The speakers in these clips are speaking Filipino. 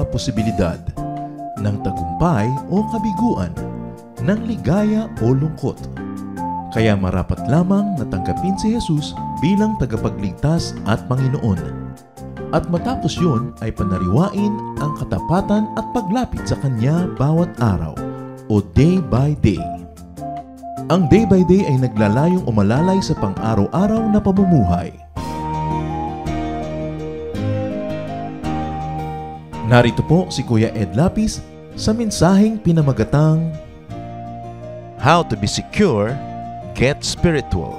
posibilidad ng tagumpay o kabiguan, ng ligaya o lungkot. Kaya marapat lamang na tanggapin si Jesus bilang tagapagligtas at Panginoon. At matapos yun ay panariwain ang katapatan at paglapit sa Kanya bawat araw o day by day. Ang day by day ay naglalayong umalalay sa pang-araw-araw na pamumuhay. Narito po si Kuya Ed Lapis sa mensaheng pinamagatang How to be secure, get spiritual.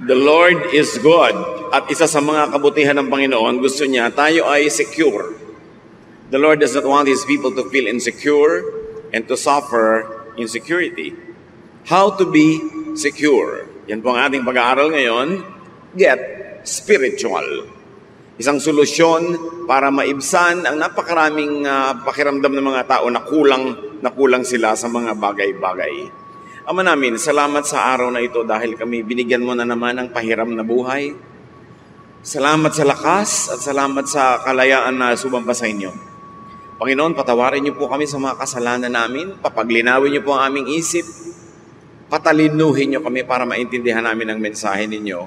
The Lord is good. At isa sa mga kabutihan ng Panginoon, gusto niya tayo ay secure. The Lord does not want His people to feel insecure and to suffer insecurity. How to be secure? Yan po ang ating pag-aaral ngayon. Get spiritual. Isang solusyon para maibsan ang napakaraming pakiramdam ng mga tao na kulang sila sa mga bagay-bagay. Ama namin, salamat sa araw na ito dahil kami binigyan mo na naman ng pahiram na buhay. Salamat sa lakas at salamat sa kalayaan na sumamba sa inyo. Panginoon, patawarin niyo po kami sa mga kasalanan namin. Papaglinawin niyo po ang aming isip. Patalinuhin niyo kami para maintindihan namin ang mensahe ninyo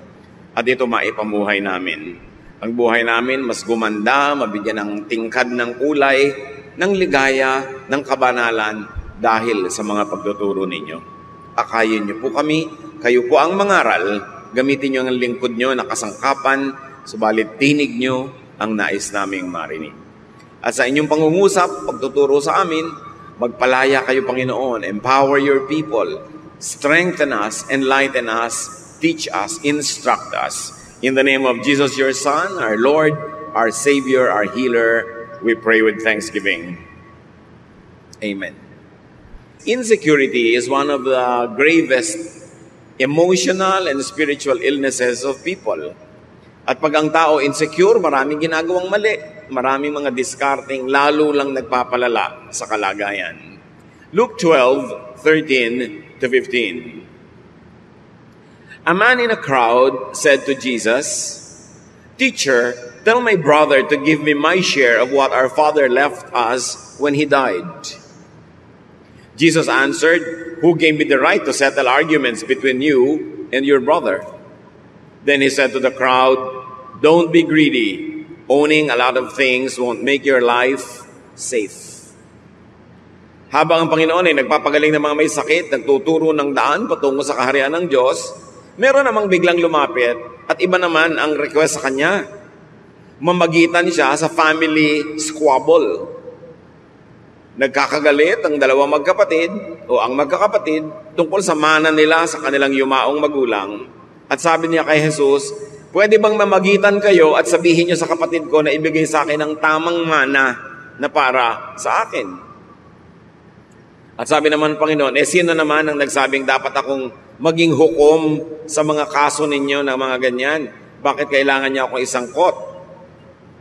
at ito maipamuhay namin. Ang buhay namin mas gumanda, mabigyan ng tingkad ng kulay, ng ligaya, ng kabanalan dahil sa mga pagtuturo ninyo. Akayin niyo po kami, kayo po ang mangaral, gamitin niyo ang lingkod niyo na kasangkapan, subalit tinig niyo ang nais naming marinig. At sa inyong pangungusap, pagtuturo sa amin, magpalaya kayo Panginoon, empower your people, strengthen us, enlighten us, teach us, instruct us. In the name of Jesus, your Son, our Lord, our Savior, our Healer, we pray with thanksgiving. Amen. Insecurity is one of the gravest emotional and spiritual illnesses of people. At pag ang tao insecure, maraming ginagawang mali, maraming mga discarding, lalo lang nagpapalala sa kalagayan. Luke 12:13-15. A man in a crowd said to Jesus, "Teacher, tell my brother to give me my share of what our father left us when he died." Jesus answered, "Who gave me the right to settle arguments between you and your brother?" Then he said to the crowd, "Don't be greedy. Owning a lot of things won't make your life safe." Habang ang Panginoon ay nagpapagaling ng mga may sakit, nagtuturo ng daan patungo sa kaharian ng Diyos, meron namang biglang lumapit at iba naman ang request sa kanya. Mamagitan siya sa family squabble. Nagkakagalit ang dalawang magkapatid o ang magkakapatid tungkol sa mana nila sa kanilang yumaong magulang. At sabi niya kay Jesus, "Pwede bang mamagitan kayo at sabihin niyo sa kapatid ko na ibigay sa akin ang tamang mana na para sa akin?" At sabi naman Panginoon, sino naman ang nagsabing dapat akong maging hukom sa mga kaso ninyo ng mga ganyan? Bakit kailangan niya akong isangkot?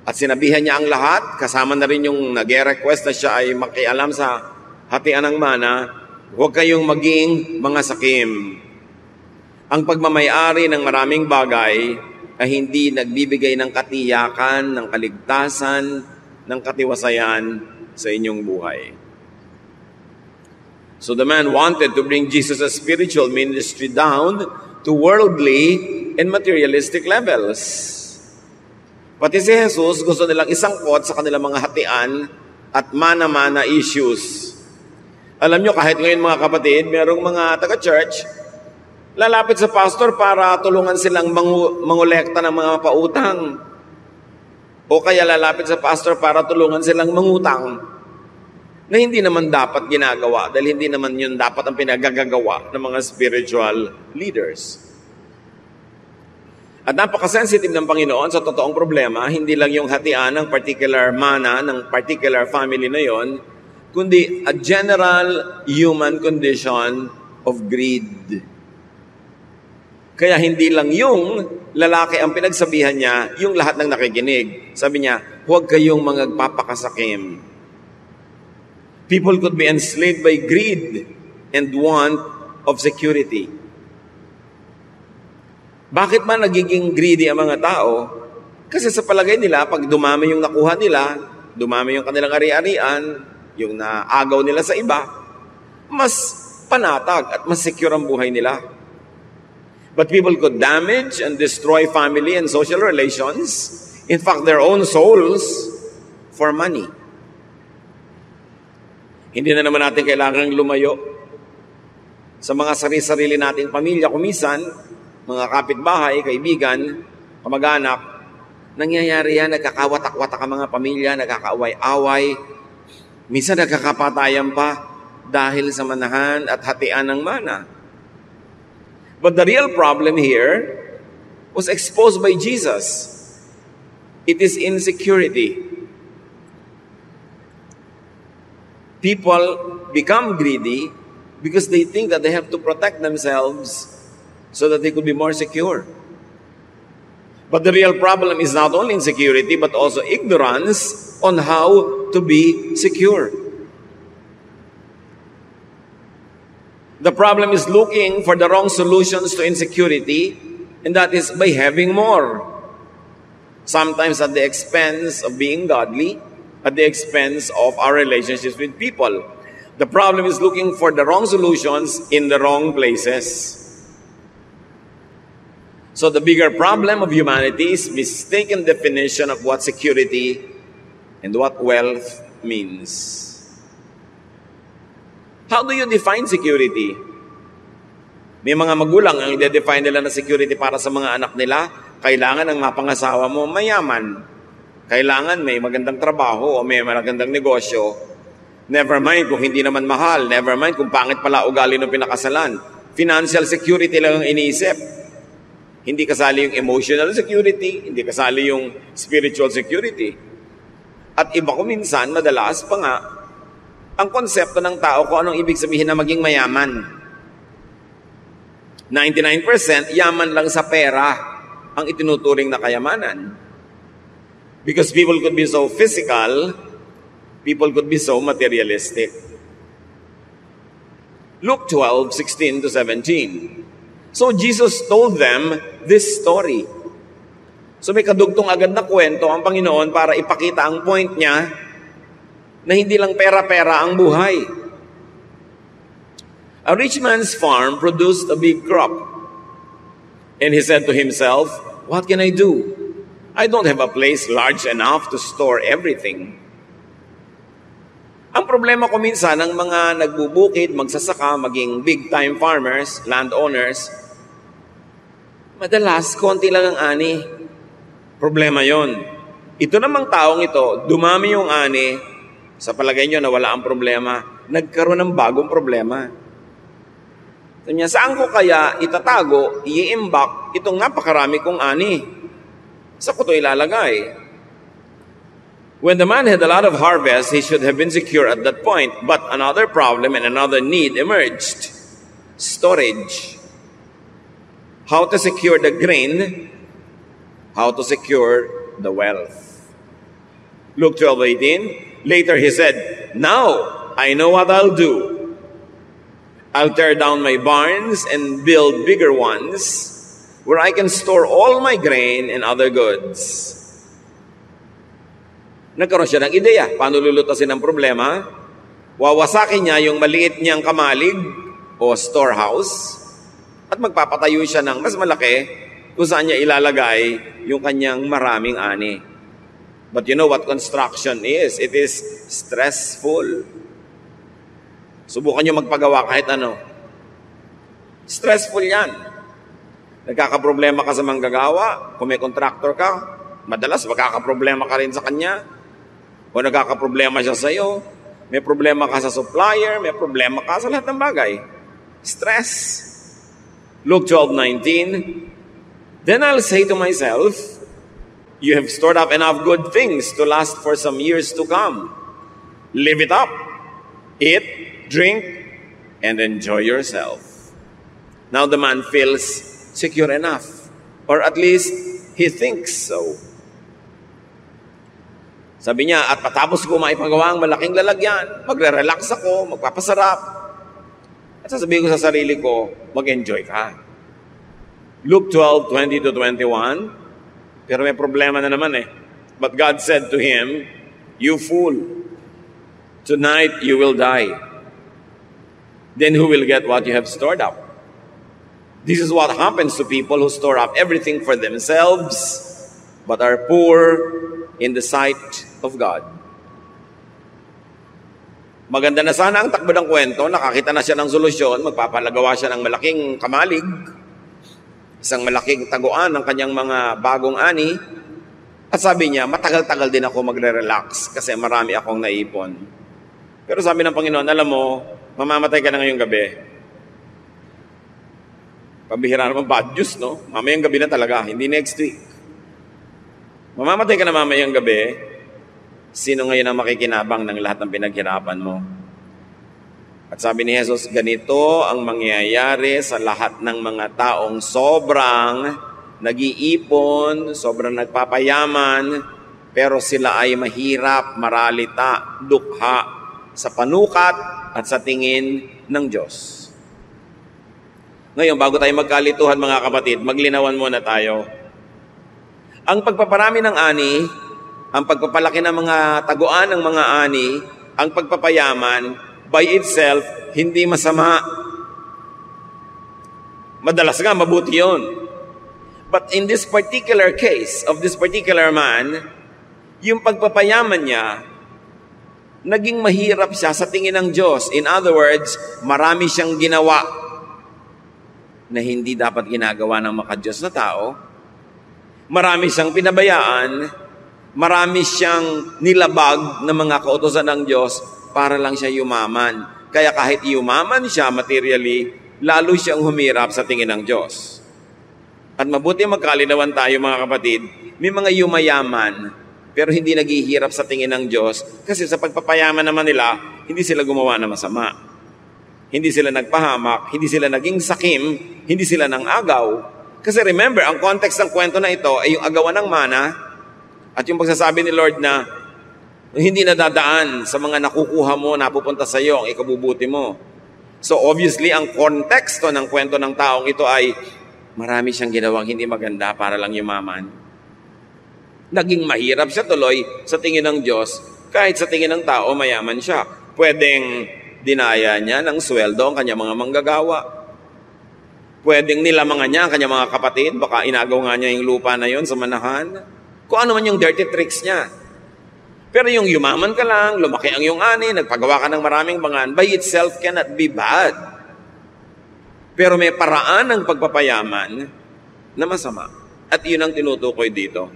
At sinabihan niya ang lahat, kasama na rin yung nag-request na siya ay makialam sa hatian ng mana, huwag kayong maging mga sakim. Ang pagmamayari ng maraming bagay ay hindi nagbibigay ng katiyakan, ng kaligtasan, ng katiwasayan sa inyong buhay. So the man wanted to bring Jesus' spiritual ministry down to worldly and materialistic levels. Pati si Jesus gusto nilang isangkot sa kanilang mga hatian at mana-mana issues. Alam nyo, kahit ngayon mga kapatid, merong mga taga-church, lalapit sa pastor para tulungan silang mangolekta ng mga pautang. O kaya lalapit sa pastor para tulungan silang mangutang. Na hindi naman dapat ginagawa dahil hindi naman yun dapat ang pinagagagawa ng mga spiritual leaders. At napaka-sensitive ng Panginoon sa totoong problema, hindi lang yung hatian ng particular mana, ng particular family na yon, kundi a general human condition of greed. Kaya hindi lang yung lalaki ang pinagsabihan niya, yung lahat ng nakikinig. Sabi niya, huwag kayong magpapakasakim. People could be enslaved by greed and want of security. Bakit ba nagiging greedy ang mga tao? Kasi sa palagay nila, pag dumami yung nakuha nila, dumami yung kanilang ari-arian, yung naagaw nila sa iba, mas panatag at mas secure ang buhay nila. But people could damage and destroy family and social relations, in fact, their own souls, for money. Hindi na naman natin kailangang lumayo sa mga sarili-sarili nating pamilya. Kumisan, mga kapitbahay, kaibigan, kamag-anak, nangyayari yan, nagkakawatak-watak ang mga pamilya, nagkakaaway-away, minsan nagkakapatayan pa dahil sa manahan at hatian ng mana. But the real problem here was exposed by Jesus. It is insecurity. People become greedy because they think that they have to protect themselves so that they could be more secure. But the real problem is not only insecurity, but also ignorance on how to be secure. The problem is looking for the wrong solutions to insecurity, and that is by having more. Sometimes at the expense of being godly, at the expense of our relationships with people. The problem is looking for the wrong solutions in the wrong places. So the bigger problem of humanity is mistaken definition of what security and what wealth means. How do you define security? May mga magulang ang i-define nila na security para sa mga anak nila, kailangan ang mapangasawa mo mayaman. Kailangan may magandang trabaho o may magandang negosyo. Never mind kung hindi naman mahal. Never mind kung pangit pala ugali ng pinakasalan. Financial security lang ang iniisip. Hindi kasali yung emotional security, hindi kasali yung spiritual security. At iba ko minsan, madalas pa nga, ang konsepto ng tao kung anong ibig sabihin na maging mayaman. 99% yaman lang sa pera ang itinuturing na kayamanan. Because people could be so physical, people could be so materialistic. Luke 12:16-17. So Jesus told them this story. So may kadugtong agad na kwento ang Panginoon para ipakita ang point niya na hindi lang pera-pera ang buhay. A rich man's farm produced a big crop. And he said to himself, "What can I do? I don't have a place large enough to store everything." Ang problema ko minsan ng mga nagbubukid, magsasaka, maging big-time farmers, landowners, madalas, konti lang ang ani. Problema yon. Ito namang taong ito, dumami yung ani, sa palagay nyo na wala ang problema, nagkaroon ng bagong problema. Sabi niya, saan ko kaya itatago, i-imbak itong napakarami kong ani? Saan ko ito ilalagay? When the man had a lot of harvest, he should have been secure at that point. But another problem and another need emerged. Storage. How to secure the grain, how to secure the wealth. Luke 12:18. Later he said, "Now I know what I'll do. I'll tear down my barns and build bigger ones where I can store all my grain and other goods." Nagkaroon siya ng ideya. Paano lulutasin ang problema? Wawasakin niya yung maliit niyang kamalig o storehouse at magpapatayo siya ng mas malaki kung saan niya ilalagay yung kanyang maraming ani. But you know what construction is? It is stressful. Subukan niyo magpagawa kahit ano. Stressful yan. Nagkakaproblema ka sa manggagawa, kung may contractor ka, madalas magkakaproblema ka rin sa kanya. O nagkakaproblema siya sa iyo, may problema ka sa supplier, may problema ka sa lahat ng bagay. Stress. Luke 12:19. Then I'll say to myself, you have stored up enough good things to last for some years to come. Live it up. Eat, drink, and enjoy yourself. Now the man feels secure enough. Or at least, he thinks so. Sabi niya, at patapos ko maipagawa ang malaking lalagyan, magre-relax ako, magpapasarap. At sasabihin ko sa sarili ko, mag-enjoy ka. Luke 12:20-21. Pero may problema na naman eh. But God said to him, "You fool, tonight you will die. Then who will get what you have stored up?" This is what happens to people who store up everything for themselves, but are poor in the sight of God. Maganda na sana ang takbo ng kwento, nakakita na siya ng solusyon, magpapalagawa siya ng malaking kamalig, isang malaking taguan ng kanyang mga bagong ani, at sabi niya, matagal-tagal din ako magre-relax kasi marami akong naipon. Pero sabi ng Panginoon, alam mo, mamamatay ka na ngayong gabi. Pambihira naman bad news, no? Mamayang gabi na talaga, hindi next week. Mamamatay ka na mamayang gabi. Sino ngayon ang makikinabang ng lahat ng pinaghirapan mo? At sabi ni Jesus, ganito ang mangyayari sa lahat ng mga taong sobrang nag-iipon, sobrang nagpapayaman, pero sila ay mahirap, maralita, dukha sa panukat at sa tingin ng Diyos. Ngayon, bago tayo magkalituhan mga kapatid, maglinawan muna tayo. Ang pagpaparami ng ani, ang pagpapalaki ng mga taguan ng mga ani, ang pagpapayaman, by itself, hindi masama. Madalas nga, mabuti yun. But in this particular case of this particular man, yung pagpapayaman niya, naging mahirap siya sa tingin ng Diyos. In other words, marami siyang ginawa na hindi dapat ginagawa ng makadiyos na tao. Marami siyang pinabayaan, marami siyang nilabag ng mga kautusan ng Diyos para lang siya yumaman. Kaya kahit yumaman siya materially, lalo siyang humirap sa tingin ng Diyos. At mabuti magkalinawan tayo mga kapatid, may mga yumayaman, pero hindi naghihirap sa tingin ng Diyos kasi sa pagpapayaman naman nila, hindi sila gumawa ng masama. Hindi sila nagpahamak, hindi sila naging sakim, hindi sila nang agaw. Kasi remember, ang context ng kwento na ito ay yung agawan ng mana, at yung pagsasabi ni Lord na hindi nadadaan sa mga nakukuha mo, napupunta sa iyo, ang ikabubuti mo. So obviously, ang konteksto ng kwento ng taong ito ay marami siyang ginawang hindi maganda para lang yumaman. Naging mahirap siya tuloy sa tingin ng Diyos, kahit sa tingin ng tao, mayaman siya. Pwedeng dinaya niya ng sweldo ang kanyang mga manggagawa. Pwedeng nilamangan niya ang kanyang mga kapatid, baka inagaw nga niya yung lupa na yon sa manahan. Kung ano man yung dirty tricks niya. Pero yung yumaman ka lang, lumaki ang iyong ani, nagpagawa ka ng maraming bangan, by itself cannot be bad. Pero may paraan ng pagpapayaman na masama. At yun ang tinutukoy dito.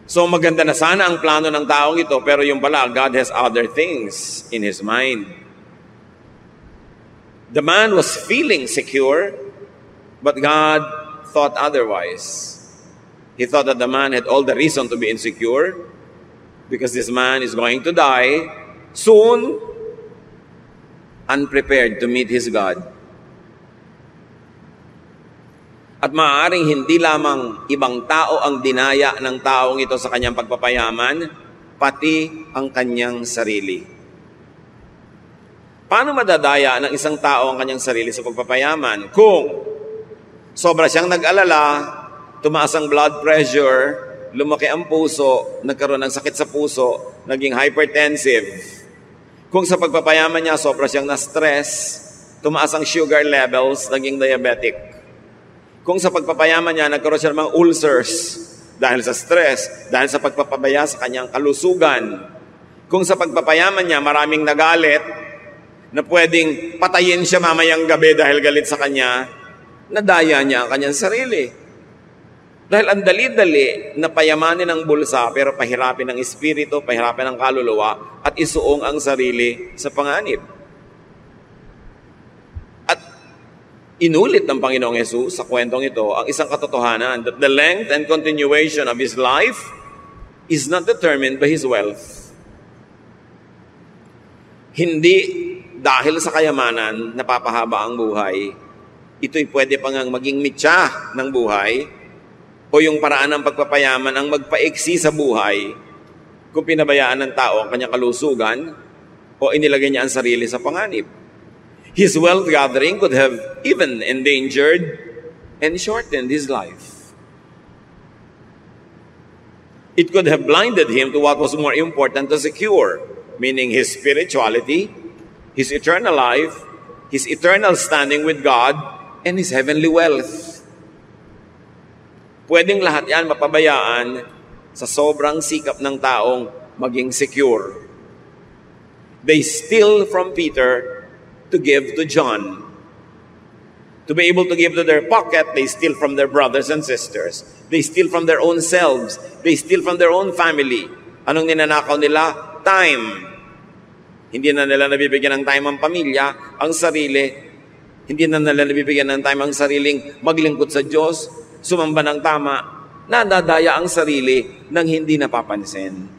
So maganda na sana ang plano ng taong ito, pero yung pala, God has other things in His mind. The man was feeling secure, but God thought otherwise. He thought that the man had all the reason to be insecure because this man is going to die soon, unprepared to meet his God. At maaaring hindi lamang ibang tao ang dinaya ng taong ito sa kanyang pagpapayaman, pati ang kanyang sarili. Paano madadaya ng isang tao ang kanyang sarili sa pagpapayaman? Kung sobra siyang nag-alala, tumaas ang blood pressure, lumaki ang puso, nagkaroon ng sakit sa puso, naging hypertensive. Kung sa pagpapayaman niya, sobra siyang na-stress, tumaas ang sugar levels, naging diabetic. Kung sa pagpapayaman niya, nagkaroon siya ng mga ulcers dahil sa stress, dahil sa pagpapabaya sa kanyang kalusugan. Kung sa pagpapayaman niya, maraming nagalit na pwedeng patayin siya mamayang gabi dahil galit sa kanya, nadaya niya ang kanyang sarili. Dahil ang dali-dali na payamanin ang bulsa pero pahirapin ang espiritu, pahirapin ang kaluluwa at isuong ang sarili sa panganib. At inulit ng Panginoong Hesus sa kwentong ito ang isang katotohanan that the length and continuation of his life is not determined by his wealth. Hindi dahil sa kayamanan napapahaba ang buhay, ito'y pwede pang maging mitya ng buhay o yung paraan ng pagpapayaman ang magpaiksi sa buhay kung pinabayaan ng tao ang kanyang kalusugan o inilagay niya ang sarili sa panganib. His wealth gathering could have even endangered and shortened his life. It could have blinded him to what was more important to secure, meaning his spirituality, his eternal life, his eternal standing with God, and his heavenly wealth. Pwedeng lahat yan mapabayaan sa sobrang sikap ng taong maging secure. They steal from Peter to give to John. To be able to give to their pocket, they steal from their brothers and sisters. They steal from their own selves. They steal from their own family. Anong ninanakaw nila? Time. Hindi na nila nabibigyan ng time ang pamilya, ang sarili. Hindi na nila nabibigyan ng time ang sariling maglingkod sa Diyos, sumamba ng tama. Nadadaya ang sarili nang hindi napapansin.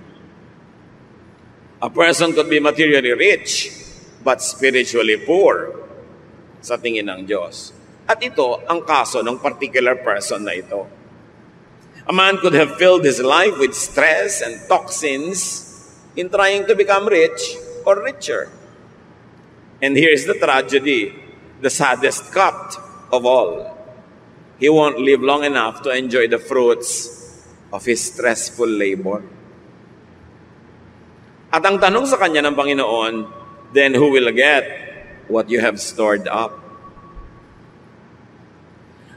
A person could be materially rich, but spiritually poor sa tingin ng Diyos. At ito ang kaso ng particular person na ito. A man could have filled his life with stress and toxins in trying to become rich or richer. And here's the tragedy, the saddest cut of all. He won't live long enough to enjoy the fruits of his stressful labor. At ang tanong sa kanya ng Panginoon, then who will get what you have stored up?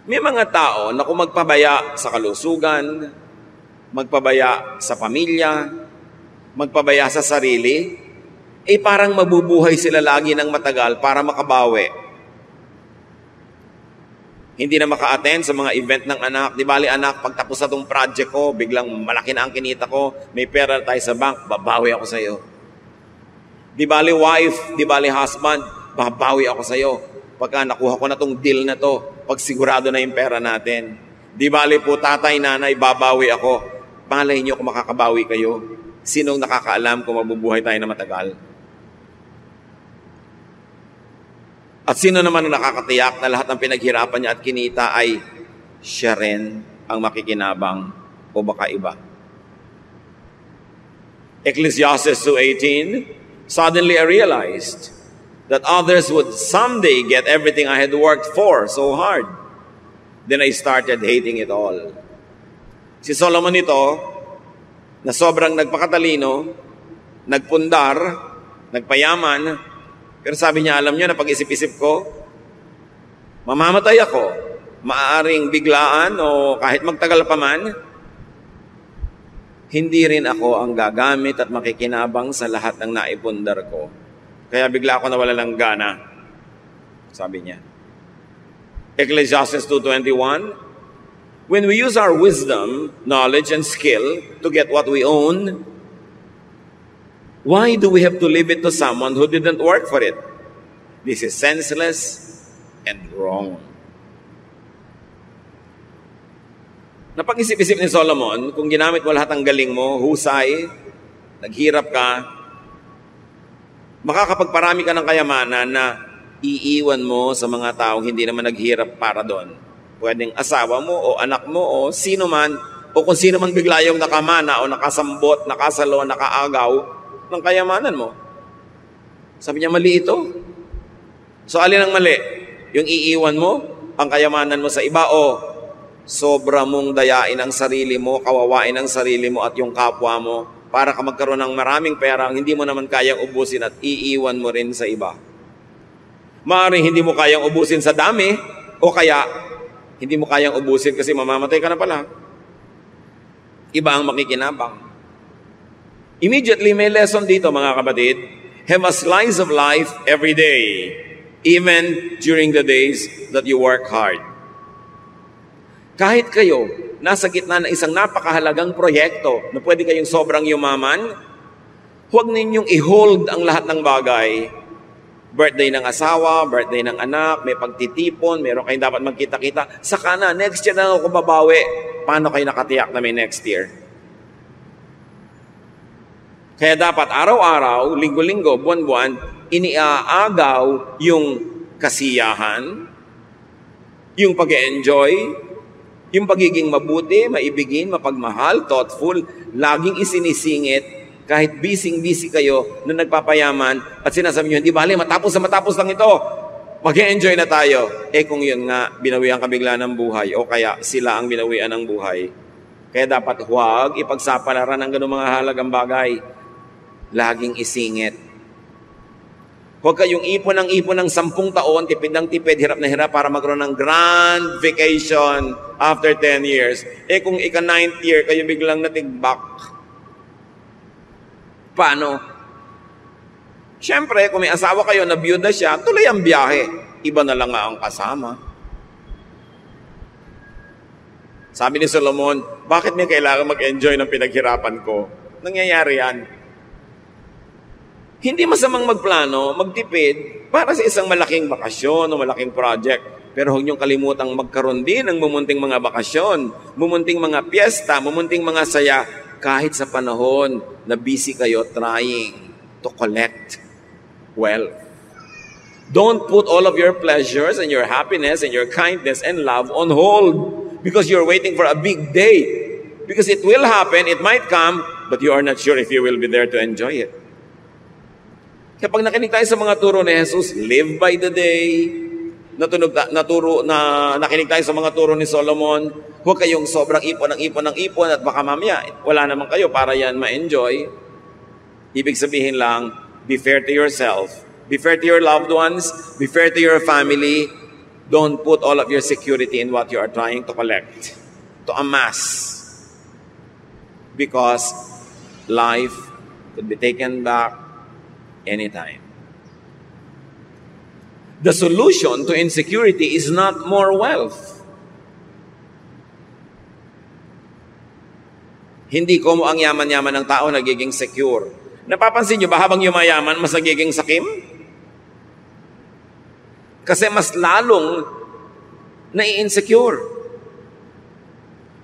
May mga tao na kung magpabaya sa kalusugan, magpabaya sa pamilya, magpabaya sa sarili, parang mabubuhay sila lagi ng matagal para makabawi. Hindi na maka-attend sa mga event ng anak. Di bali anak, pagtapos na itong project ko, biglang malaki na ang kinita ko, may pera tayo sa bank, babawi ako sa iyo. Di bali wife, di bali husband, babawi ako sa iyo. Pagka nakuha ko na itong deal na to, pag sigurado na yung pera natin. Di bali po tatay, nanay, babawi ako. Malay niyo kung makakabawi kayo. Sinong nakakaalam kung mabubuhay tayo na matagal? At sino naman ang nakakatiyak na lahat ng pinaghirapan niya at kinita ay siya rin ang makikinabang o baka iba? Ecclesiastes 2:18, suddenly I realized that others would someday get everything I had worked for so hard. Then I started hating it all. Si Solomon ito, na sobrang nagpakatalino, nagpundar, nagpayaman, pero sabi niya, alam niyo na pag-isip-isip ko, mamamatay ako, maaaring biglaan o kahit magtagal pa man, hindi rin ako ang gagamit at makikinabang sa lahat ng naipundar ko. Kaya bigla ako nawala ng gana, sabi niya. Ecclesiastes 2:21, when we use our wisdom, knowledge, and skill to get what we own, why do we have to leave it to someone who didn't work for it? This is senseless and wrong. Napag-isip-isip ni Solomon, kung ginamit mo lahat ng galing mo, husay, naghirap ka, makakapagparami ka ng kayamanan na iiwan mo sa mga taong hindi naman naghirap para doon. Pwedeng asawa mo o anak mo o sino man, o kung sino man bigla yung nakamana o nakasambot, nakasalo, nakaagaw ng kayamanan mo. Sabi niya, mali ito. So alin ang mali? Yung iiwan mo ang kayamanan mo sa iba o sobra mong dayain ang sarili mo, kawawain ang sarili mo at yung kapwa mo para ka magkaroon ng maraming pera hindi mo naman kayang ubusin at iiwan mo rin sa iba. Maaaring hindi mo kayang ubusin sa dami o kaya hindi mo kayang ubusin kasi mamamatay ka na pala. Iba ang makikinabang. Immediately may lesson dito mga kapatid. Have a slice of life every day, even during the days that you work hard. Kahit kayo, nasa gitna ng isang napakahalagang proyekto na pwede kayong sobrang yumaman, huwag ninyong i-hold ang lahat ng bagay. Birthday ng asawa, birthday ng anak, may pagtitipon, meron kayong dapat magkita-kita. Saka na, next year na ako babawi. Paano kayo nakatiyak na may next year? Kaya dapat araw-araw, linggo-linggo, buwan-buwan, iniaagaw yung kasiyahan, yung pag-enjoy, yung pagiging mabuti, maibigin, mapagmahal, thoughtful, laging isinisingit, kahit busy-busy kayo na nagpapayaman at sinasabi nyo, hindi bali, matapos lang ito. mag-enjoy na tayo. Kung yun nga, binawian ka bigla ng buhay, o kaya sila ang binawian ng buhay. Kaya dapat huwag ipagsapalaran ng ganung mga halagang bagay. Laging isingit. Huwag kayong ipon ng 10 taon, tipid ng tipid, hirap na hirap para magkaroon ng grand vacation after 10 years. Kung ika-9th year, kayo biglang natigbak. Paano? Siyempre, kung may asawa kayo na byuda siya, tuloy ang biyahe. Iba na lang nga ang kasama. Sabi ni Solomon, bakit may kailangan mag-enjoy ng pinaghirapan ko? Nangyayari yan. Hindi masamang magplano, magtipid, para sa isang malaking bakasyon o malaking project. Pero huwag niyong kalimutang magkaroon din ng mumunting mga bakasyon, mumunting mga piyesta, mumunting mga saya, kahit sa panahon na busy kayo trying to collect wealth. Don't put all of your pleasures and your happiness and your kindness and love on hold because you're waiting for a big day. Because it will happen, it might come, but you are not sure if you will be there to enjoy it. Kapag nakinig tayo sa mga turo ni Jesus, live by the day, nakinig tayo sa mga turo ni Solomon, huwag kayong sobrang ipon at baka mamaya, wala naman kayo para yan ma-enjoy. Ibig sabihin lang, be fair to yourself, be fair to your loved ones, be fair to your family. Don't put all of your security in what you are trying to collect, to amass. Because life could be taken back anytime. The solution to insecurity is not more wealth. Hindi ko ang yaman-yaman ng tao nagiging secure. Napapansin nyo ba habang yumayaman, mas nagiging sakim? Kasi mas lalong nai-insecure.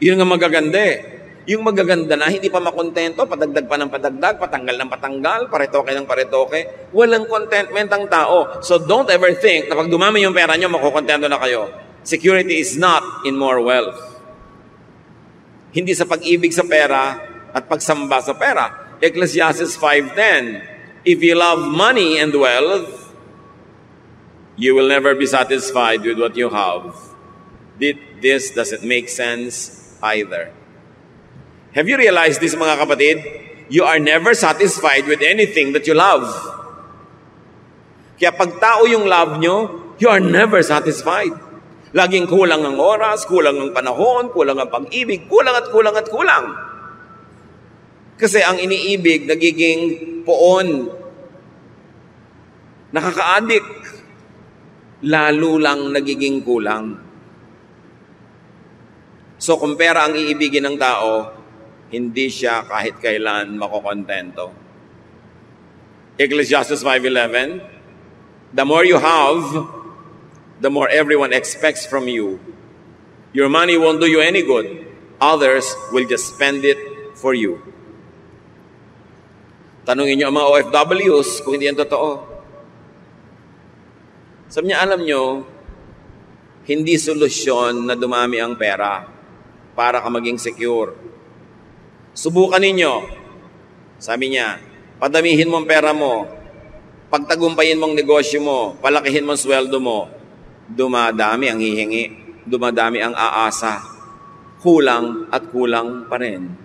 Yun nga magaganda eh. Yung magaganda na, hindi pa makontento, padagdag pa ng padagdag, patanggal ng patanggal, paretoke ng paretoke. Walang contentment ang tao. So don't ever think na pag dumami yung pera nyo, makukontento na kayo. Security is not in more wealth. Hindi sa pag-ibig sa pera at pagsamba sa pera. Ecclesiastes 5:10, if you love money and wealth, you will never be satisfied with what you have. This doesn't make sense either. Have you realized this, mga kapatid? You are never satisfied with anything that you love. Kaya pag tao yung love nyo, you are never satisfied. Laging kulang ang oras, kulang ang panahon, kulang ang pag-ibig, kulang at kulang at kulang. Kasi ang iniibig, nagiging poon. Nakaka-addict. Lalo lang nagiging kulang. So kung pera ang iibigin ng tao, hindi siya kahit kailan makokontento. Ecclesiastes 5:11, the more you have, the more everyone expects from you. Your money won't do you any good. Others will just spend it for you. Tanungin niyo ang mga OFWs kung hindi yan totoo. Sabi niya, alam niyo, hindi solusyon na dumami ang pera para ka maging secure. Subukan ninyo. Sabi niya, padamihin mo ang pera mo, pagtagumpayin mong negosyo mo, palakihin mo ang sweldo mo, dumadami ang hihingi, dumadami ang aasa, kulang at kulang pa rin.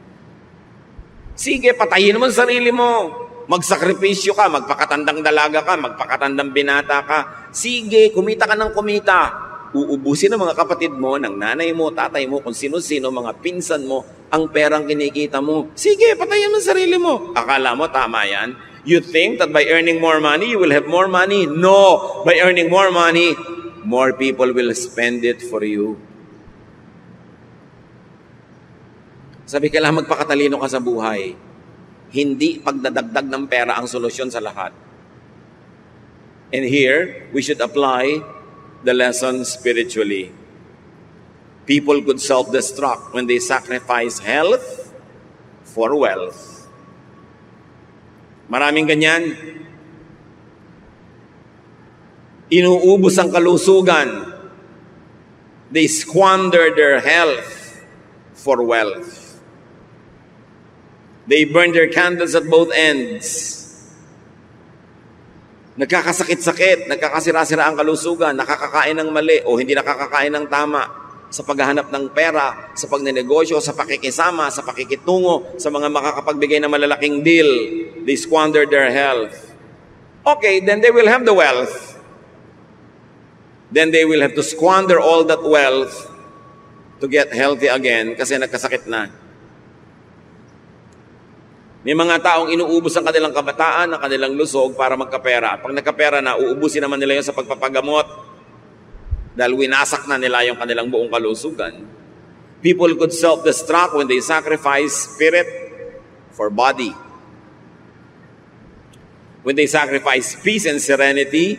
Sige, patayin mo ang sarili mo, magsakripisyo ka, magpakatandang dalaga ka, magpakatandang binata ka, sige, kumita ka ng kumita, uubusin ng mga kapatid mo, ng nanay mo, tatay mo, kung sino-sino, mga pinsan mo, ang perang kinikita mo. Sige, patayin mo ang sarili mo. Akala mo, tama yan? You think that by earning more money, you will have more money? No! By earning more money, more people will spend it for you. Sabi, kailangan magpakatalino ka sa buhay. Hindi pagdadagdag ng pera ang solusyon sa lahat. And here, we should apply the lesson spiritually. People could self-destruct when they sacrifice health for wealth. Maraming ganyan. Inuubos ang kalusugan. They squander their health for wealth. They burn their candles at both ends. nagkakasakit-sakit, nagkakasira-sira ang kalusugan, nakakakain ng mali o hindi nakakakain ng tama sa paghahanap ng pera, sa pagnenegosyo, sa pakikisama, sa pakikitungo, sa mga makakapagbigay ng malalaking deal. They squander their health. Okay, then they will have the wealth. Then they will have to squander all that wealth to get healthy again kasi nagkasakit na. May mga taong inuubos ang kanilang kabataan, ang kanilang lusog para magkapera. Pag nagkapera na, uubusin naman nila yun sa pagpapagamot dahil winasak na nila yung kanilang buong kalusugan. People could self-destruct when they sacrifice spirit for body. When they sacrifice peace and serenity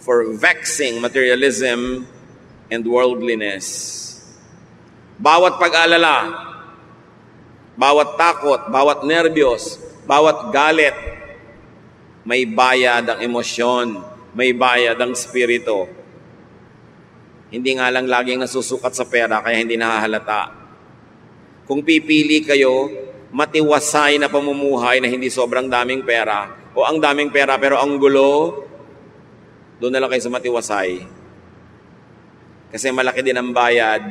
for vexing materialism and worldliness. Bawat pag-alala, bawat takot, bawat nerbiyos, bawat galit, may bayad ang emosyon, may bayad ang spirito. Hindi nga lang laging nasusukat sa pera kaya hindi nahahalata. Kung pipili kayo, matiwasay na pamumuhay na hindi sobrang daming pera o ang daming pera pero ang gulo, doon na lang kayo sa matiwasay. Kasi malaki din ang bayad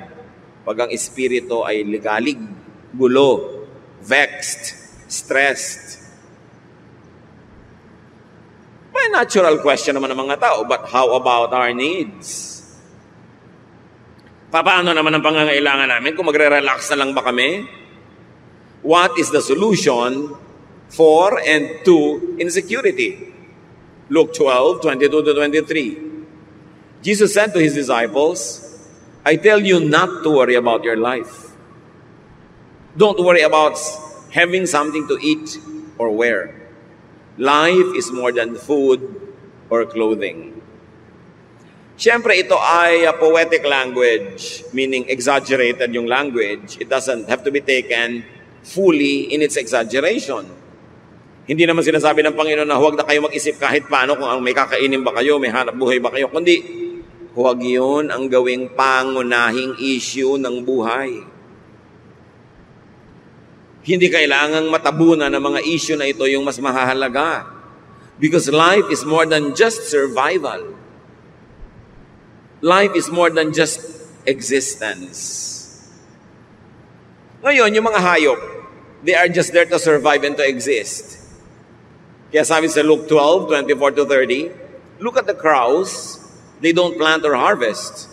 pag ang espiritu ay ligalig, gulo, vexed, stressed. May natural question naman ng mga tao, but how about our needs? Paano naman ang pangangailangan namin kung magre-relax na lang ba kami? What is the solution for and to insecurity? Luke 12:22-23. Jesus said to his disciples, I tell you not to worry about your life. Don't worry about having something to eat or wear. Life is more than food or clothing. Siyempre, ito ay a poetic language, meaning exaggerated yung language. It doesn't have to be taken fully in its exaggeration. Hindi naman sinasabi ng Panginoon na huwag na kayo mag-isip kahit paano kung may kakainin ba kayo, may hanap buhay ba kayo, kundi huwag yun ang gawing pangunahing issue ng buhay. Hindi kailangang matabunan ng mga issue na ito yung mas mahahalaga. Because life is more than just survival. Life is more than just existence. Ngayon, yung mga hayop, they are just there to survive and to exist. Kaya sabi sa Luke 12:24-30, look at the crows. They don't plant or harvest.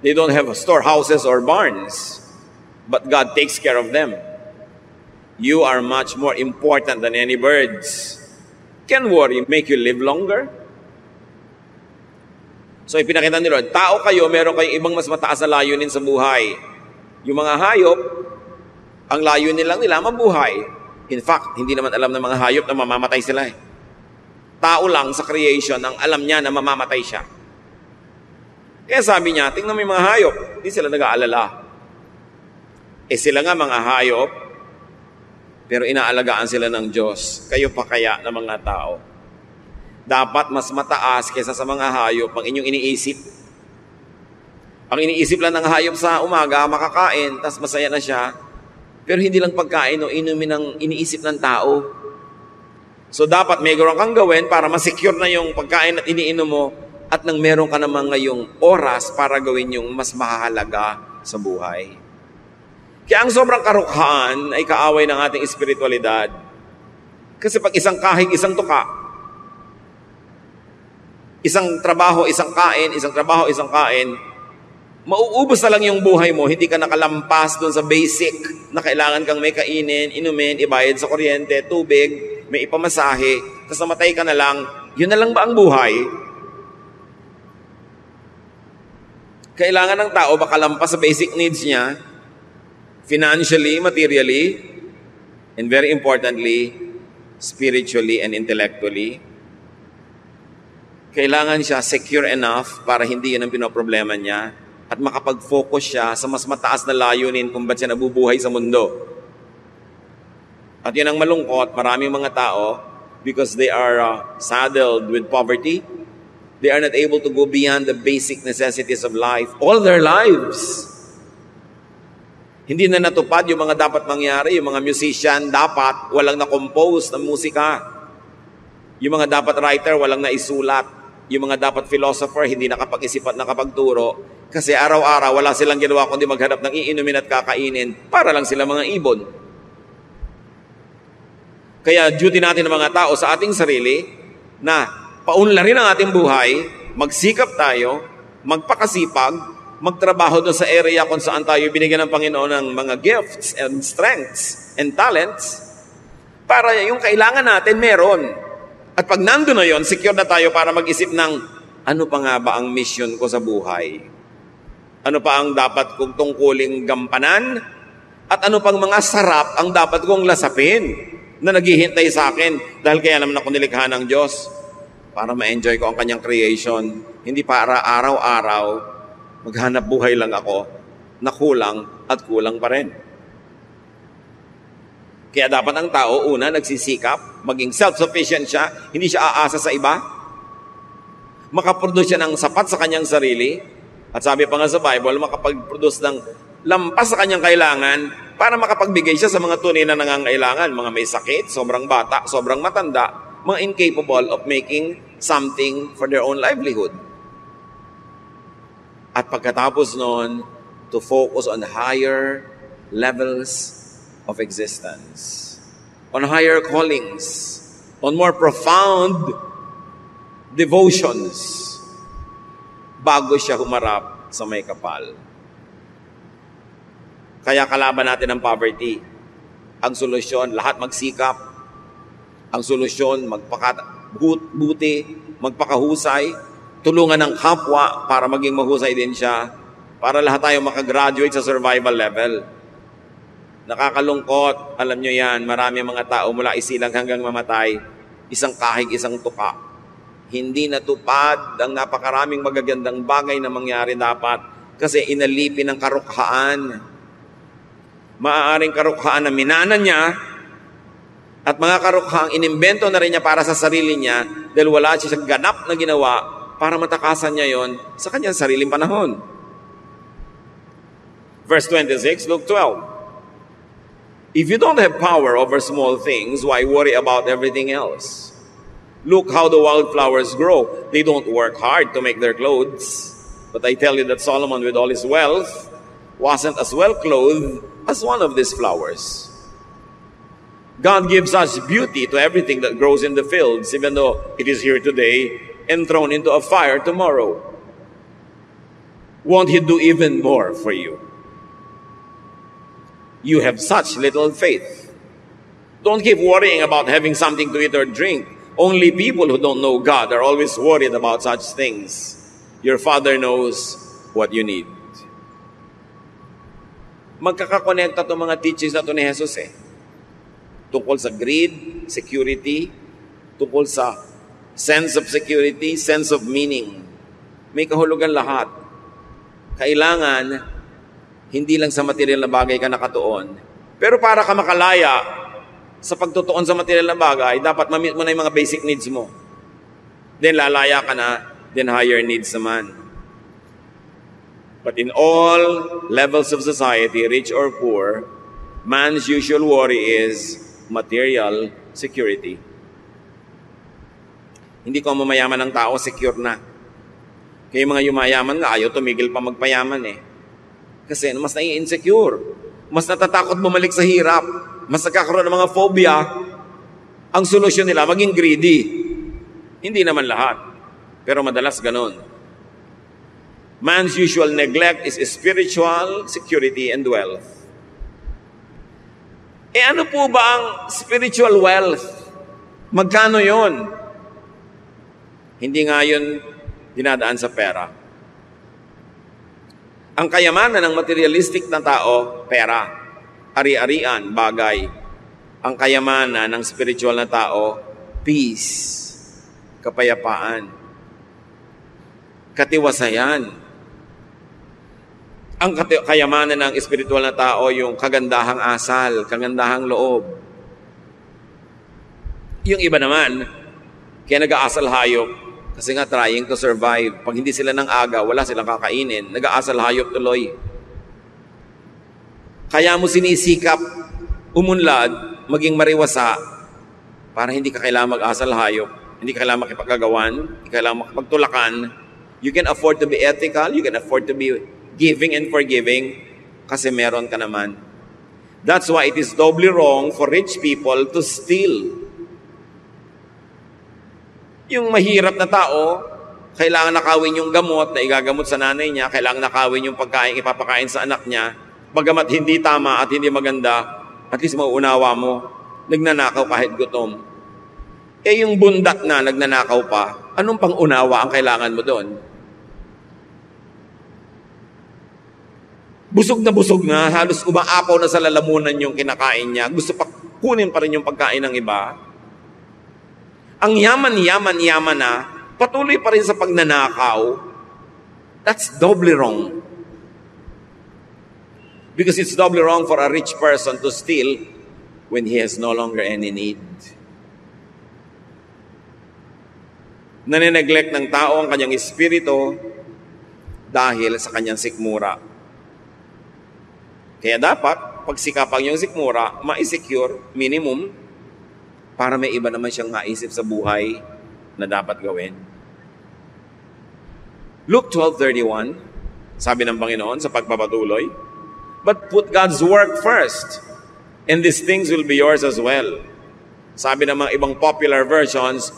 They don't have storehouses or barns. But God takes care of them. You are much more important than any birds. Can worry make you live longer? So ipinakita ni Lord, tao kayo, meron kayong ibang mas mataas na layunin sa buhay. Yung mga hayop, ang layunin lang nila mabuhay. In fact, hindi naman alam ng mga hayop na mamamatay sila. Tao lang sa creation ang alam niya na mamamatay siya. Kaya sabi niya, tingnan mo yung mga hayop, hindi sila nag-aalala. Sila nga mga hayop, pero inaalagaan sila ng Diyos. Kayo pa kaya na mga tao? Dapat mas mataas kaysa sa mga hayop ang inyong iniisip. Ang iniisip lang ng hayop sa umaga, makakain, tas masaya na siya, pero hindi lang pagkain o inumin ang iniisip ng tao. So dapat may gawin kang gawin para masecure na yung pagkain at iniinom mo at nang meron ka naman ngayong oras para gawin yung mas mahalaga sa buhay. Kaya ang sobrang karukhaan ay kaaway ng ating espiritualidad. Kasi pag isang kahig, isang tuka, isang trabaho, isang kain, isang trabaho, isang kain, mauubos na lang yung buhay mo, hindi ka nakalampas doon sa basic na kailangan kang may kainin, inumin, ibayad sa kuryente, tubig, may ipamasahe, tapos namatay ka na lang, yun na lang ba ang buhay? Kailangan ng tao makalampas sa basic needs niya, financially, materially, and very importantly, spiritually and intellectually. Kailangan siya secure enough para hindi yun ang pinoproblema niya at makapag-focus siya sa mas mataas na layunin kung ba't siya nabubuhay sa mundo. At yun ang malungkot, maraming mga tao, because they are saddled with poverty, they are not able to go beyond the basic necessities of life all their lives. Hindi na natupad yung mga dapat mangyari, yung mga musician dapat walang na-compose ng musika. Yung mga dapat writer, walang naisulat. Yung mga dapat philosopher, hindi nakapag-isip at nakapagturo. Kasi araw-araw, wala silang ginawa kundi maghanap ng iinumin at kakainin para lang sila mga ibon. Kaya duty natin ng mga tao sa ating sarili na paunlarin ang ating buhay, magsikap tayo, magpakasipag, magtrabaho doon sa area kung saan tayo binigyan ng Panginoon ng mga gifts and strengths and talents para yung kailangan natin meron. At pag nandun na yon, secure na tayo para mag-isip ng ano pa nga ba ang mission ko sa buhay? Ano pa ang dapat kong tungkuling gampanan? At ano pang mga sarap ang dapat kong lasapin na naghihintay sa akin dahil kaya naman ako nilikha ng Diyos para ma-enjoy ko ang kanyang creation. Hindi para araw-araw maghanap buhay lang ako na kulang at kulang pa rin. Kaya dapat ang tao, una, nagsisikap, maging self-sufficient siya, hindi siya aasa sa iba. Makaproduce siya ng sapat sa kanyang sarili. At sabi pa nga sa Bible, makapag-produce ng lampas sa kanyang kailangan para makapagbigay siya sa mga tunay na nangangailangan. Mga may sakit, sobrang bata, sobrang matanda, mga incapable of making something for their own livelihood. At pagkatapos noon, to focus on higher levels of existence, on higher callings, on more profound devotions, bago siya humarap sa may kapal. Kaya kalaban natin ang poverty. Ang solusyon, lahat magsikap. Ang solusyon, magpakabuti, magpakahusay, tulungan ng kapwa para maging mahusay din siya, para lahat tayo makagraduate sa survival level. Nakakalungkot, alam nyo yan, marami mga tao mula isilang hanggang mamatay, isang kahig, isang tuka. Hindi natupad ang napakaraming magagandang bagay na mangyari dapat kasi inalipin ng karukhaan. Maaaring karukhaan na minana niya at mga karukhaang inimbento na rin niya para sa sarili niya dahil wala siya ganap na ginawa para matakasan niya yon sa kanyang sariling panahon. Verse 26, Luke 12. If you don't have power over small things, why worry about everything else? Look how the wildflowers grow. They don't work hard to make their clothes. But I tell you that Solomon, with all his wealth, wasn't as well clothed as one of these flowers. God gives us beauty to everything that grows in the fields, even though it is here today and thrown into a fire tomorrow. Won't He do even more for you? You have such little faith. Don't keep worrying about having something to eat or drink. Only people who don't know God are always worried about such things. Your Father knows what you need. Magkakakonekta itong mga teachings na ito ni Jesus Tungkol sa greed, security, tungkol sa sense of security, sense of meaning. May kahulugan lahat. Kailangan hindi lang sa material na bagay ka nakatuon. Pero para ka makalaya sa pagtutuon sa material na bagay, dapat ma-meet mo na yung mga basic needs mo. Then lalaya ka na, then higher needs naman. But in all levels of society, rich or poor, man's usual worry is material security. Hindi ko mamayaman ng tao, secure na. Kaya mga yumayaman nga, ayaw tumigil pa magpayaman Kasi mas nai-insecure. Mas natatakot bumalik sa hirap. Mas nagkakaroon ng mga phobia. Ang solusyon nila, maging greedy. Hindi naman lahat. Pero madalas ganon. Man's usual neglect is spiritual security and wealth. Ano po ba ang spiritual wealth? Magkano yon? Hindi nga yun dinadaan sa pera. Ang kayamanan ng materialistic na tao, pera, ari-arian, bagay. Ang kayamanan ng spiritual na tao, peace, kapayapaan, katiwasayan. Ang kayamanan ng spiritual na tao, yung kagandahang asal, kagandahang loob. Yung iba naman, kaya nag-aasal hayop, kasi nga trying to survive. Pag hindi sila ng aga, wala silang kakainin. Nag-aasal hayop tuloy. Kaya mo sinisikap umunlad, maging mariwasa, para hindi ka kailangan mag-asal hayop. hindi ka kailangan makipagkagawan, hindi ka kailangan makipagtulakan. You can afford to be ethical, you can afford to be giving and forgiving kasi meron ka naman. That's why it is doubly wrong for rich people to steal. Yung mahirap na tao, kailangan nakawin yung gamot na igagamot sa nanay niya, kailangan nakawin yung pagkain ipapakain sa anak niya, bagamat hindi tama at hindi maganda, at least mauunawa mo, nagnanakaw kahit gutom. Eh yung bundat na nagnanakaw pa, anong pang-unawa ang kailangan mo doon? Busog na, halos umaapaw na sa lalamunan yung kinakain niya, gusto pa kunin pa rin yung pagkain ng iba. Ang yaman na, patuloy pa rin sa pagnanakaw. That's doubly wrong. Because it's doubly wrong for a rich person to steal when he has no longer any need. Nanineglect ng tao ang kanyang espiritu dahil sa kanyang sikmura. Kaya dapat, pagsikapan yung sikmura, ma-secure, minimum, para may iba naman siyang maisip sa buhay na dapat gawin. Luke 12:31, sabi ng Panginoon sa pagpapatuloy, "But put God's work first, and these things will be yours as well." Sabi ng mga ibang popular versions,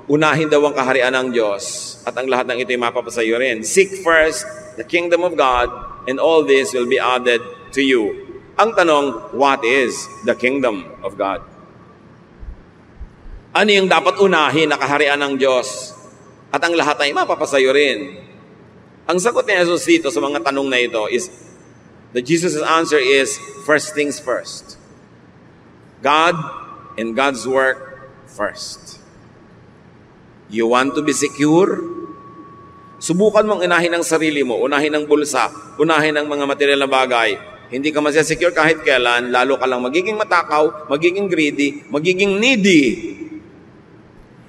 unahin daw ang kaharian ng Diyos at ang lahat ng ito'y mapapasayo rin. Seek first the kingdom of God, and all this will be added to you. Ang tanong, what is the kingdom of God? Ano yung dapat unahin na kaharian ng Diyos at ang lahat ay mapapasayo rin? Ang sagot ni Jesus dito sa mga tanong na ito is, Jesus' answer is, first things first. God and God's work first. You want to be secure? Subukan mong unahin ang sarili mo, unahin ang bulsa, unahin ang mga material na bagay. Hindi ka masya-secure kahit kailan, lalo ka lang magiging matakaw, magiging greedy, magiging needy.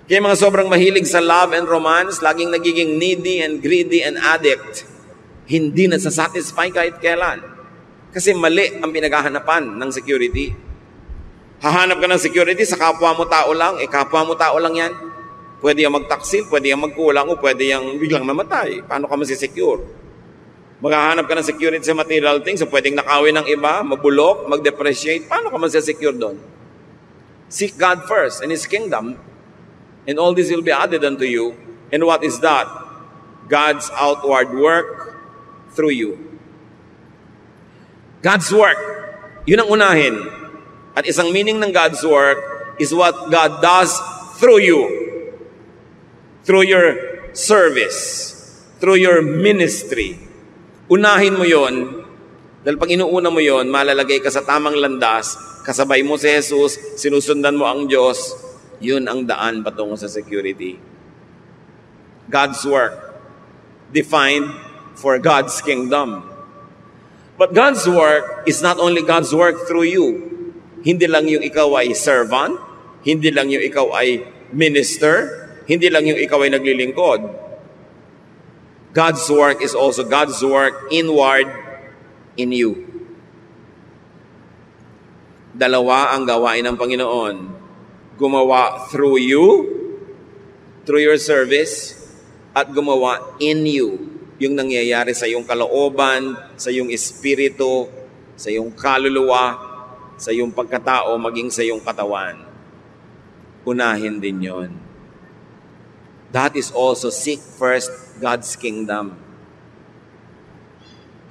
Kaya mga sobrang mahilig sa love and romance, laging nagiging needy and greedy and addict. Hindi nasasatisfy kahit kailan. Kasi mali ang pinaghahanapan ng security. Hahanap ka ng security sa kapwa mo tao lang, kapwa mo tao lang yan. Pwede yung magtaksil, pwede yung magkulang, o pwede yung biglang mamatay. Paano ka masisecure? Maghahanap ka ng security sa material things, so pwedeng nakawin ng iba, mabulok, mag-depreciate. Paano ka masisecure doon? Seek God first and His kingdom, and all this will be added unto you. And what is that? God's outward work through you. God's work, yun ang unahin. At isang meaning ng God's work is what God does through you. Through your service, through your ministry. Unahin mo yon, dahil pag inuuna mo yon, malalagay ka sa tamang landas, kasabay mo si Jesus, sinusundan mo ang Diyos, yun ang daan patungo sa security. God's work, defined for God's kingdom. But God's work is not only God's work through you. Hindi lang yung ikaw ay servant, hindi lang yung ikaw ay minister, hindi lang yung ikaw ay naglilingkod. God's work is also God's work inward in you. Dalawa ang gawain ng Panginoon. Gumawa through you, through your service, at gumawa in you. Yung nangyayari sa iyong kalooban, sa iyong espiritu, sa iyong kaluluwa, sa iyong pagkatao, maging sa iyong katawan. Unahin din yon. That is also seek first God's kingdom.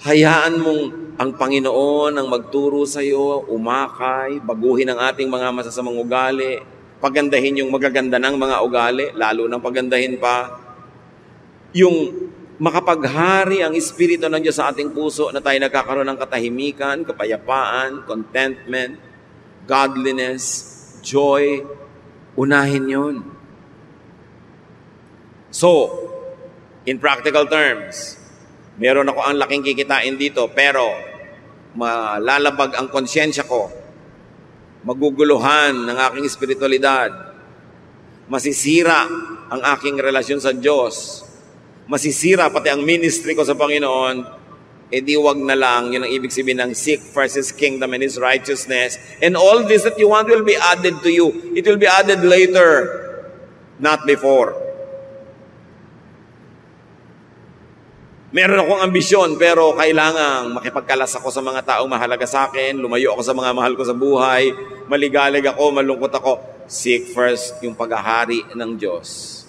Hayaan mong ang Panginoon ang magturo sa iyo, umakay, baguhin ang ating mga masasamang ugali, pagandahin yung magaganda ng mga ugali, lalo nang pagandahin pa. Yung makapaghari ang Espiritu ng Diyos sa ating puso na tayo nagkakaroon ng katahimikan, kapayapaan, contentment, godliness, joy, unahin yun. So, in practical terms, meron ako ang laking kikitain dito, pero malalabag ang konsyensya ko, maguguluhan ng aking espiritualidad, masisira ang aking relasyon sa Diyos, masisira pati ang ministry ko sa Panginoon, di wag na lang, yun ang ibig sabihin ng seek first His kingdom and His righteousness. And all this that you want will be added to you. It will be added later, not before. Meron akong ambisyon, pero kailangang makipagkalas ako sa mga taong mahalaga sa akin, lumayo ako sa mga mahal ko sa buhay, maligalig ako, malungkot ako. Seek first yung paghahari ng Diyos.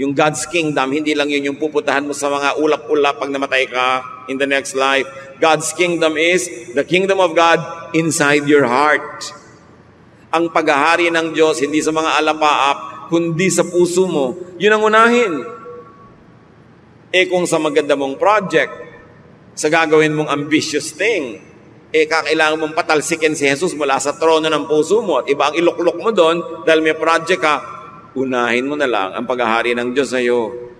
Yung God's kingdom, hindi lang yun yung pupuntahan mo sa mga ulap-ulap pag namatay ka in the next life. God's kingdom is the kingdom of God inside your heart. Ang paghahari ng Diyos, hindi sa mga alapaap, kundi sa puso mo. Yun ang unahin. Kung sa maganda mong project, sa gagawin mong ambitious thing, kakailangan mong patalsikin si Jesus mula sa trono ng puso mo at iba ang iluklok mo doon dahil may project ka, unahin mo na lang ang paghahari ng Diyos sa iyo.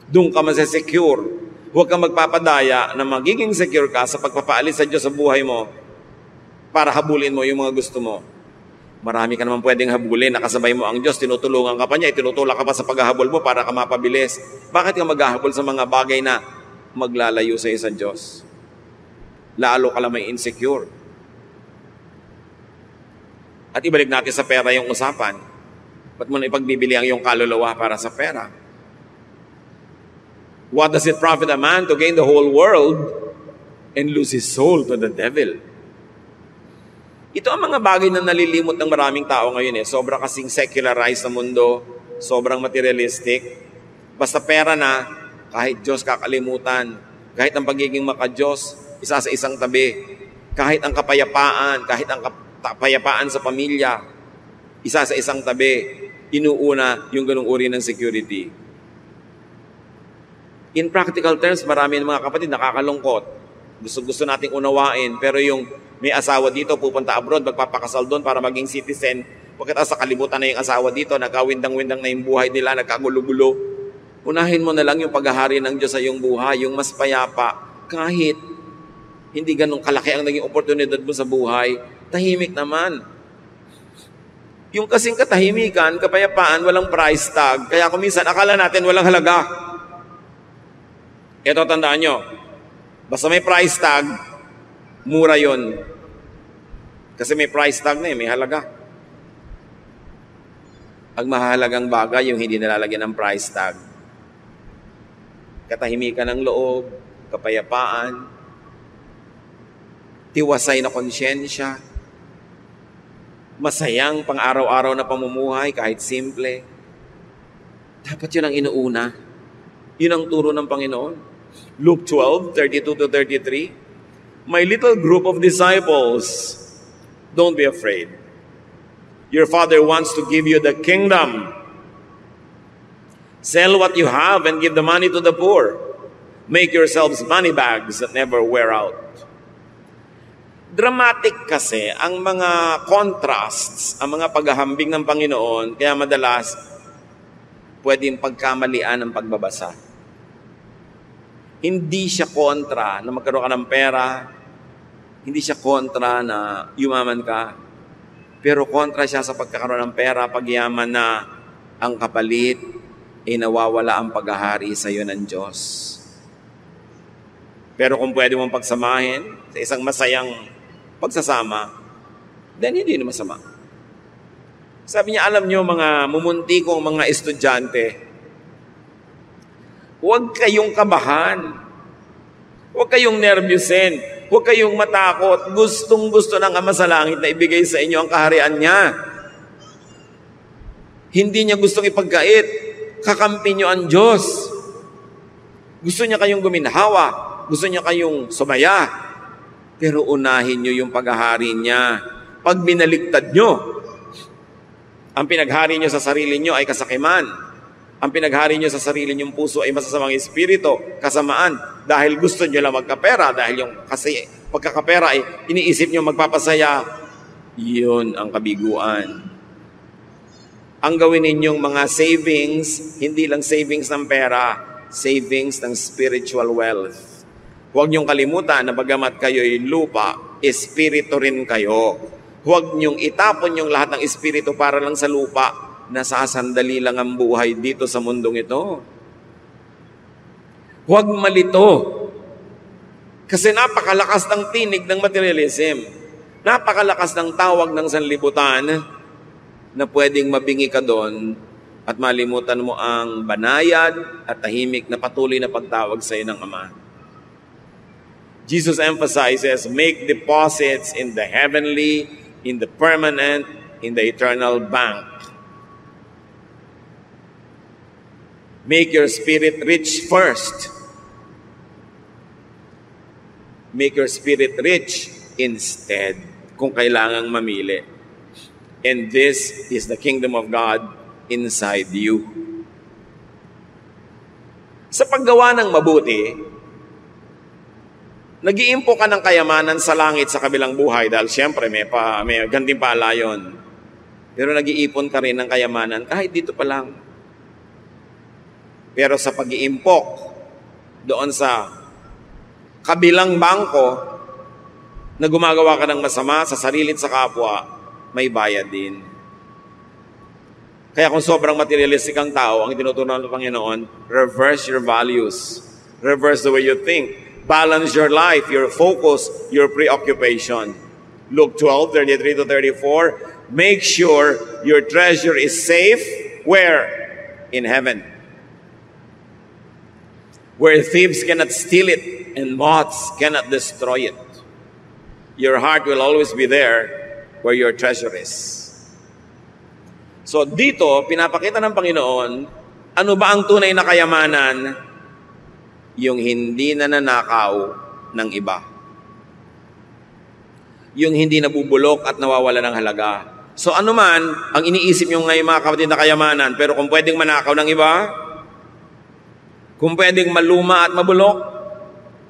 Doon ka masesecure. Huwag kang magpapadaya na magiging secure ka sa pagpapaalis sa Diyos sa buhay mo para habulin mo yung mga gusto mo. Marami ka naman pwedeng habulin, nakasabay mo ang Diyos, tinutulungan ka pa niya, tinutulak ka pa sa paghahabol mo para ka mapabilis. Bakit ka maghahabol sa mga bagay na maglalayo sa iyo sa Diyos? Lalo ka lang may insecure. At ibalik natin sa pera yung usapan. Ba't mo na ipagbibili ang iyong kaluluwa para sa pera? What does it profit a man to gain the whole world and lose his soul to the devil? Ito ang mga bagay na nalilimot ng maraming tao ngayon. Sobrang kasing secularized na mundo, sobrang materialistic. Basta pera na, kahit Diyos kakalimutan, kahit ang pagiging maka-Diyos, isa sa isang tabi, kahit ang kapayapaan, kapayapaan sa pamilya, isa sa isang tabi, inuuna yung ganung uri ng security. In practical terms, marami ng mga kapatid nakakalungkot. Gusto nating unawain, pero yung may asawa dito, pupunta abroad, magpapakasal doon para maging citizen. Pagkatapos sa kalibutan na yung asawa dito, nagkawindang-windang na yung buhay nila, nagkagulo-gulo. Unahin mo na lang yung paghahari ng Diyos sa iyong buhay, yung mas payapa. Kahit hindi ganun kalaki ang naging oportunidad mo sa buhay, tahimik naman. Yung kasing katahimikan, kapayapaan, walang price tag. Kaya kung minsan, akala natin walang halaga. Ito, tandaan nyo. Basta may price tag, mura yon. Kasi may price tag na may halaga. Ang mahalagang bagay, yung hindi nalalagyan ng price tag. Katahimikan ng loob, kapayapaan, tiwasay na konsyensya, masayang pang-araw-araw na pamumuhay kahit simple. Dapat yun ang inuuna. Yun ang turo ng Panginoon. Luke 12:32-33. My little group of disciples, don't be afraid. Your Father wants to give you the kingdom. Sell what you have and give the money to the poor. Make yourselves money bags that never wear out. Dramatic kasi ang mga contrasts, ang mga paghahambing ng Panginoon, kaya madalas pwedeng pagkamalian ang pagbabasa. Hindi siya kontra na magkaroon ka ng pera, hindi siya kontra na yumaman ka, pero kontra siya sa pagkakaroon ng pera, pagyaman na ang kapalit ay nawawala ang paghahari sa iyo ng Diyos. Pero kung pwede mong pagsamahin sa isang masayang pagsasama, then hindi na masama. Sabi niya, alam niyo mga mumunti kong mga estudyante, huwag kayong kabahan, huwag kayong nervyusin, huwag kayong matakot. Gustong-gusto ng Ama sa Langit na ibigay sa inyo ang kaharian niya. Hindi niya gustong ipagkait, kakampi niyo ang Diyos. Gusto niya kayong guminhawa, gusto niya kayong sumaya, pero unahin nyo yung paghahari niya. Pag binaliktad nyo, ang pinaghari nyo sa sarili nyo ay kasakiman. Ang pinaghari nyo sa sarili nyong puso ay masasamang espiritu, kasamaan, dahil gusto nyo lang magkapera, dahil yung kasi pagkakapera ay iniisip nyo magpapasaya. Yun ang kabiguan. Ang gawin ninyong mga savings, hindi lang savings ng pera, savings ng spiritual wealth. Huwag niyong kalimutan na bagamat kayo'y lupa, espiritu rin kayo. Huwag niyong itapon yung lahat ng espiritu para lang sa lupa. Nasasandali lang ang buhay dito sa mundong ito. Huwag malito Kasi napakalakas ng tinig ng materialism. Napakalakas ng tawag ng sanlibutan na pwedeng mabingi ka doon at malimutan mo ang banayad at tahimik na patuloy na pagtawag sa iyo ng Ama. Jesus emphasizes, make deposits in the heavenly, in the permanent, in the eternal bank. Make your spirit rich first. Make your spirit rich instead, kung kailangang mamili. And this is the kingdom of God inside you. Sa paggawa ng mabuti, nag-iimpo ka ng kayamanan sa langit sa kabilang buhay dahil siyempre may gantimpala yun. Pero nag-iipon ka rin ng kayamanan kahit dito pa lang. Pero sa pag-iimpok doon sa kabilang bangko na gumagawa ka ng masama sa sarili at sa kapwa, may bayad din. Kaya kung sobrang materialistic ang tao, ang tinuturuan ng Panginoon, reverse your values. Reverse the way you think. Balance your life, your focus, your preoccupation. Luke 12:33-34, make sure your treasure is safe. Where? In heaven. Where thieves cannot steal it and moths cannot destroy it. Your heart will always be there where your treasure is. So dito, pinapakita ng Panginoon, ano ba ang tunay na kayamanan? Yung hindi nananakaw ng iba. Yung hindi nabubulok at nawawala ng halaga. So ano man ang iniisip nyo ngayon mga kapatid na kayamanan, pero kung pwedeng manakaw ng iba, kung pwedeng maluma at mabulok,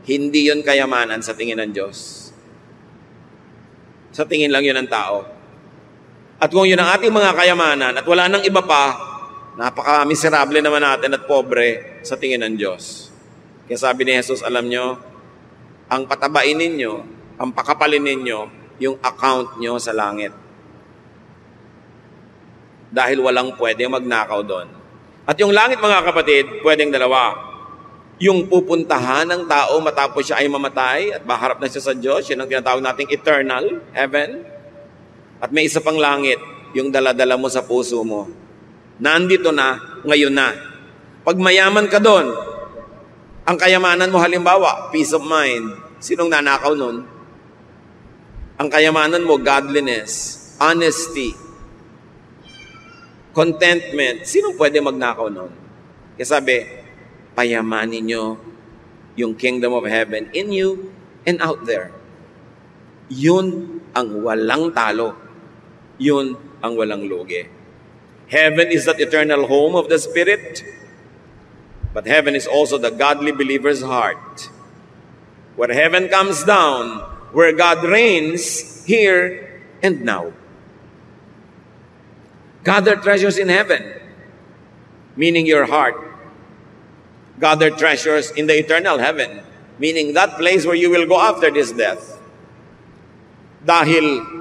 hindi yun kayamanan sa tingin ng Diyos. Sa tingin lang yun ng tao. At kung yun ang ating mga kayamanan at wala nang iba pa, napaka-miserable naman natin at pobre sa tingin ng Diyos. Kaya sabi ni Jesus, alam nyo, ang patabain ninyo, ang pakapalin ninyo, yung account nyo sa langit. Dahil walang pwede magnakaw doon. At yung langit, mga kapatid, pwedeng dalawa. Yung pupuntahan ng tao matapos siya ay mamatay at maharap na siya sa Diyos, yun ang tinatawag nating eternal heaven. At may isa pang langit, yung daladala mo sa puso mo. Nandito na, ngayon na. Pag mayaman ka doon, ang kayamanan mo halimbawa, peace of mind. Sinong nanakaw nun? Ang kayamanan mo, godliness, honesty, contentment. Sinong pwede magnakaw nun? Kaya sabi, payamanin nyo yung kingdom of heaven in you and out there. Yun ang walang talo. Yun ang walang lugi. Heaven is that eternal home of the Spirit, but heaven is also the godly believer's heart. Where heaven comes down, where God reigns here and now. Gather treasures in heaven, meaning your heart. Gather treasures in the eternal heaven, meaning that place where you will go after this death. Dahil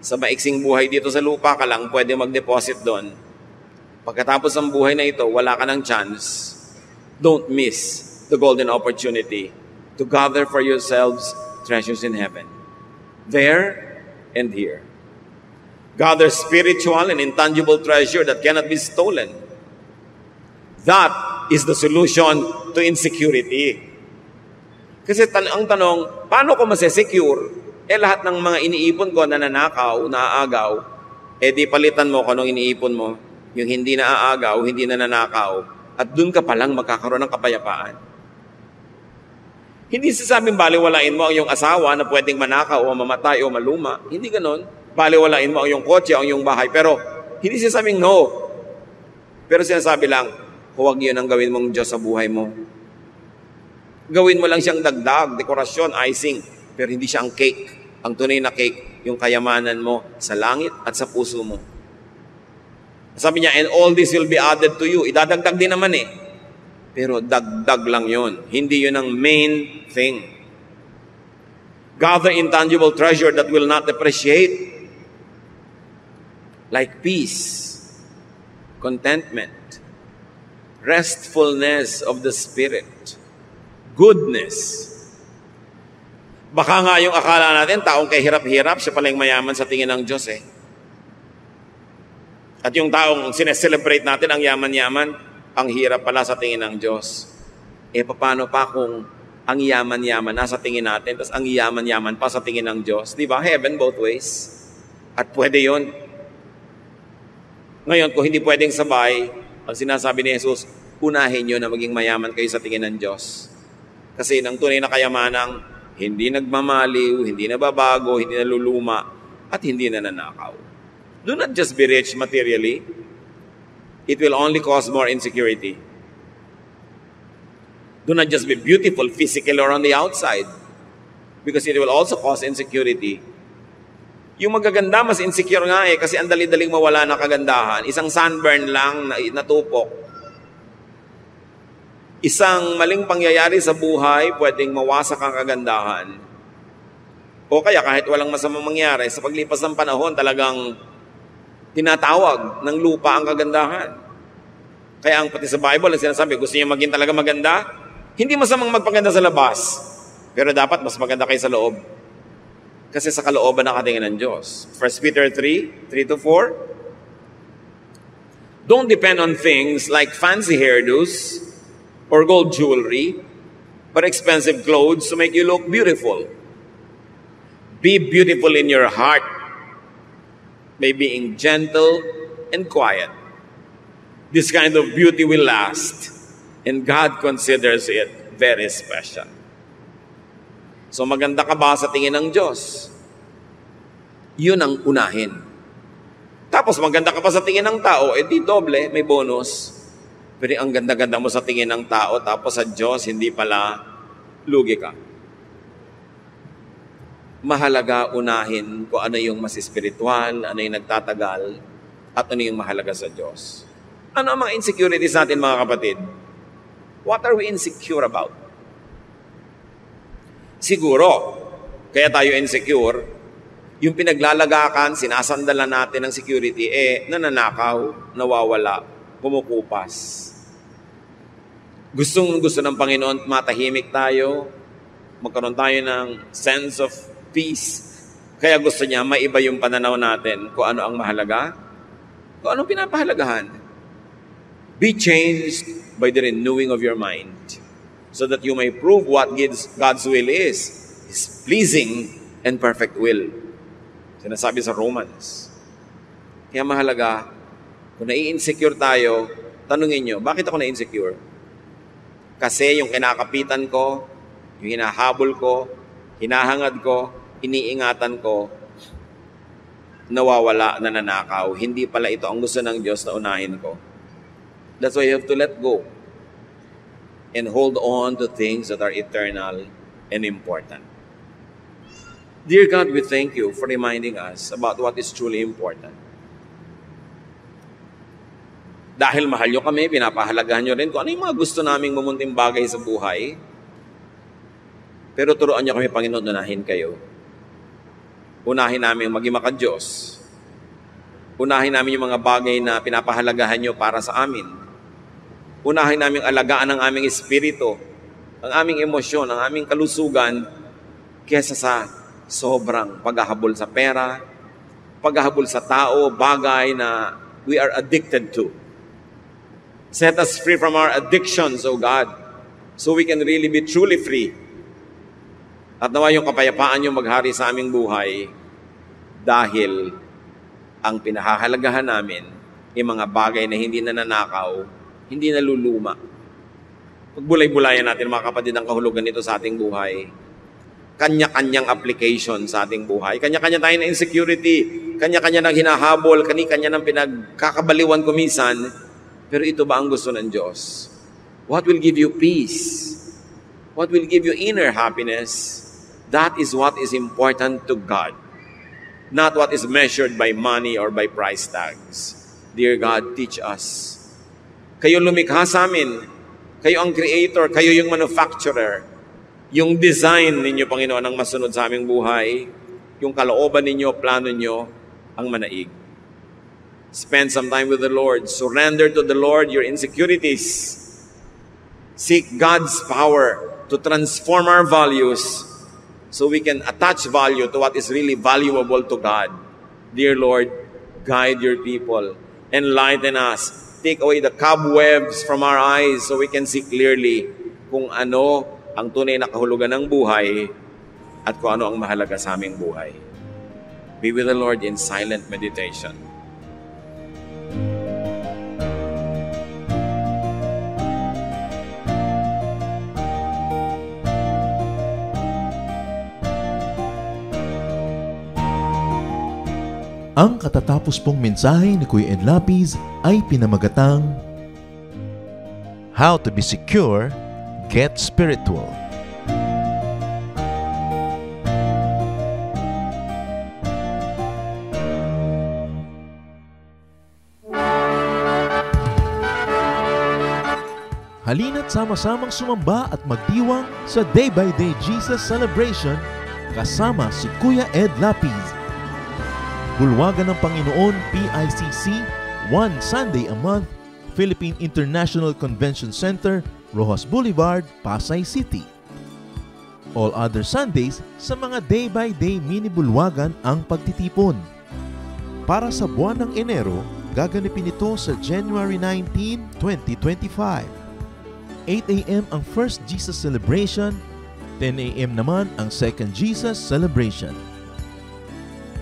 sa maiksing buhay dito sa lupa ka lang pwede mag-deposit doon. Pagkatapos ng buhay na ito, wala ka ng chance. Don't miss the golden opportunity to gather for yourselves treasures in heaven. There and here. Gather spiritual and intangible treasure that cannot be stolen. That is the solution to insecurity. Kasi ang tanong, paano ko masesecure? Lahat ng mga iniipon ko na nanakaw, naaagaw, di palitan mo kung anong iniipon mo. Yung hindi naaagaw, hindi na nanakaw. At dun ka palang magkakaroon ng kapayapaan. Hindi sasabing baliwalain mo ang iyong asawa na pwedeng manakaw o mamatay o maluma. Hindi ganon. Baliwalain mo ang iyong kotse o ang iyong bahay. Pero hindi sasabing no. Pero sinasabi lang, huwag yun ang gawin mong Diyos sa buhay mo. Gawin mo lang siyang dagdag, dekorasyon, icing. Pero hindi siya ang cake. Ang tunay na cake, yung kayamanan mo sa langit at sa puso mo. Sabi niya, and all this will be added to you. Idadagdag din naman eh. Pero dagdag lang yun. Hindi yun ang main thing. Gather intangible treasure that will not depreciate. Like peace, contentment, restfulness of the spirit, goodness, Baka nga yung akala natin, taong kay hirap-hirap, siya pala yung mayaman sa tingin ng Diyos eh. At yung taong sineselebrate natin, ang yaman-yaman, ang hirap pala sa tingin ng Diyos. Paano pa kung ang yaman-yaman na sa tingin natin, tapos ang yaman-yaman pa sa tingin ng Diyos? Di ba? Heaven both ways. At pwede yon. Ngayon, kung hindi pwedeng sabay, ang sinasabi ni Jesus, unahin nyo na maging mayaman kayo sa tingin ng Diyos. Kasi ng tunay na kayamanang hindi nagmamaliw, hindi nababago, hindi naluluma, at hindi nananakaw. Do not just be rich materially. It will only cause more insecurity. Do not just be beautiful physically or on the outside, because it will also cause insecurity. Yung magaganda, mas insecure nga kasi ang dali-daling mawala ng kagandahan. Isang sunburn lang, natupok. Isang maling pangyayari sa buhay, pwedeng mawasak ang kagandahan. O kaya kahit walang masamang mangyari, sa paglipas ng panahon, talagang tinatawag ng lupa ang kagandahan. Kaya ang pati sa Bible, ang sinasabi, gusto niya maging talaga maganda, hindi masamang magpaganda sa labas, pero dapat mas maganda kayo sa loob. Kasi sa kalooban nakatingin ng Diyos. 1 Peter 3:3-4. Don't depend on things like fancy hairdos or gold jewelry, but expensive clothes to make you look beautiful. Be beautiful in your heart by being gentle and quiet. This kind of beauty will last, and God considers it very special. So maganda ka ba sa tingin ng Diyos? Yun ang unahin. Tapos maganda ka pa sa tingin ng tao, di doble, may bonus. Pero ang ganda-ganda mo sa tingin ng tao, tapos sa Diyos, hindi pala, lugi ka. Mahalaga unahin kung ano yung mas espiritual, ano yung nagtatagal, at ano yung mahalaga sa Diyos. Ano ang mga insecurities natin, mga kapatid? What are we insecure about? Siguro, kaya tayo insecure, yung pinaglalagakan, sinasandalan natin ng security, nananakaw, nawawala, kumukupas. Gusto ng Panginoon, matahimik tayo, magkaroon tayo ng sense of peace. Kaya gusto niya, maiba yung pananaw natin kung ano ang mahalaga, kung anong pinapahalagahan. Be changed by the renewing of your mind, so that you may prove what God's will is, His pleasing and perfect will. Sinasabi sa Romans. Kaya mahalaga, kung nai-insecure tayo, tanungin nyo, bakit ako na-insecure? Kasi yung kinakapitan ko, yung hinahabol ko, hinahangad ko, iniingatan ko, nawawala, nananakaw. Hindi pala ito ang gusto ng Diyos na unahin ko. That's why you have to let go and hold on to things that are eternal and important. Dear God, we thank you for reminding us about what is truly important. Dahil mahal nyo kami, pinapahalagahan nyo rin kung ano yung mga gusto naming mamunting bagay sa buhay. Pero turuan nyo kami, Panginoon, unahin kayo. Unahin namin maging maka-Diyos. Unahin namin yung mga bagay na pinapahalagahan nyo para sa amin. Unahin namin alagaan ang aming espiritu, ang aming emosyon, ang aming kalusugan, kesa sa sobrang paghahabol sa pera, paghahabol sa tao, bagay na we are addicted to. Set us free from our addictions, O God, so we can really be truly free. At nawa yung kapayapaan nyo maghari sa aming buhay dahil ang pinahahalagahan namin yung mga bagay na hindi nananakaw, hindi naluluma. Pagbulay-bulayan natin, mga kapatid, ang kahulugan nito sa ating buhay. Kanya-kanyang application sa ating buhay. Kanya-kanya tayo na insecurity. Kanya-kanya nang hinahabol. Kanya-kanya nang pinagkakabaliwan kumisan. Pero ito ba ang gusto ng Diyos? What will give you peace? What will give you inner happiness? That is what is important to God. Not what is measured by money or by price tags. Dear God, teach us. Kayo lumikha sa amin. Kayo ang creator. Kayo yung manufacturer. Yung design ninyo, Panginoon, ang masunod sa aming buhay. Yung kalooban ninyo, plano nyo, ang manaig. Spend some time with the Lord. Surrender to the Lord your insecurities. Seek God's power to transform our values so we can attach value to what is really valuable to God. Dear Lord, guide your people, enlighten us, take away the cobwebs from our eyes so we can see clearly kung ano ang tunay na kahulugan ng buhay at kung ano ang mahalaga sa aming buhay. Be with the Lord in silent meditation. Ang katatapos pong mensahe ni Kuya Ed Lapiz ay pinamagatang How to be secure, get spiritual. Halina't sama-samang sumamba at magdiwang sa Day by Day Jesus Celebration kasama si Kuya Ed Lapiz. Bulwagan ng Panginoon PICC, one Sunday a month, Philippine International Convention Center, Rojas Boulevard, Pasay City. All other Sundays sa mga day-by-day mini-bulwagan ang pagtitipon. Para sa buwan ng Enero, gaganapin ito sa January 19, 2025. 8 a.m. ang First Jesus Celebration, 10 a.m. naman ang Second Jesus Celebration.